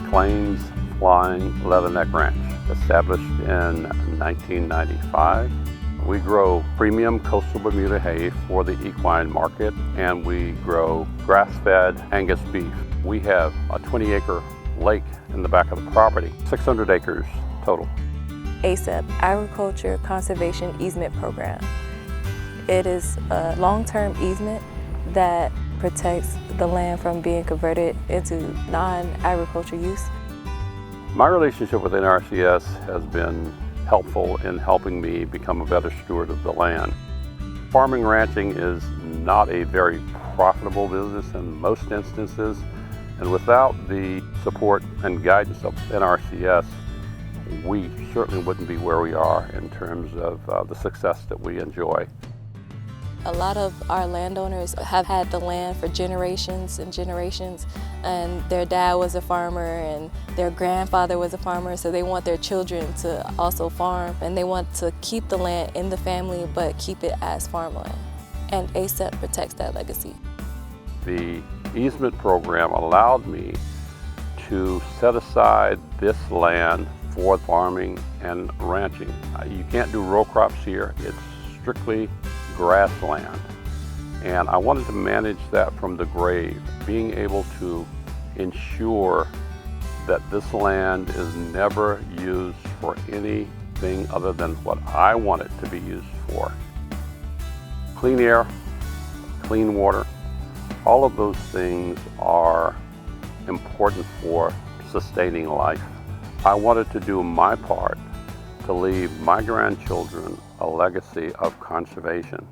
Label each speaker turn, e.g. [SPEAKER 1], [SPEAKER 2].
[SPEAKER 1] McClain's Flying Leatherneck Ranch, established in 1995. We grow premium coastal Bermuda hay for the equine market, and we grow grass-fed Angus beef. We have a 20-acre lake in the back of the property, 600 acres total.
[SPEAKER 2] ACEP, Agriculture Conservation Easement Program. It is a long-term easement that protects the land from being converted into non-agriculture use.
[SPEAKER 1] My relationship with NRCS has been helpful in helping me become a better steward of the land. Farming and ranching is not a very profitable business in most instances, and without the support and guidance of NRCS, we certainly wouldn't be where we are in terms of the success that we enjoy.
[SPEAKER 2] A lot of our landowners have had the land for generations and generations, and their dad was a farmer and their grandfather was a farmer, so they want their children to also farm, and they want to keep the land in the family but keep it as farmland. And ACEP protects that legacy.
[SPEAKER 1] The easement program allowed me to set aside this land for farming and ranching. You can't do row crops here. It's strictly grassland. And I wanted to manage that from the grave, being able to ensure that this land is never used for anything other than what I want it to be used for. Clean air, clean water, all of those things are important for sustaining life. I wanted to do my part to leave my grandchildren a legacy of conservation.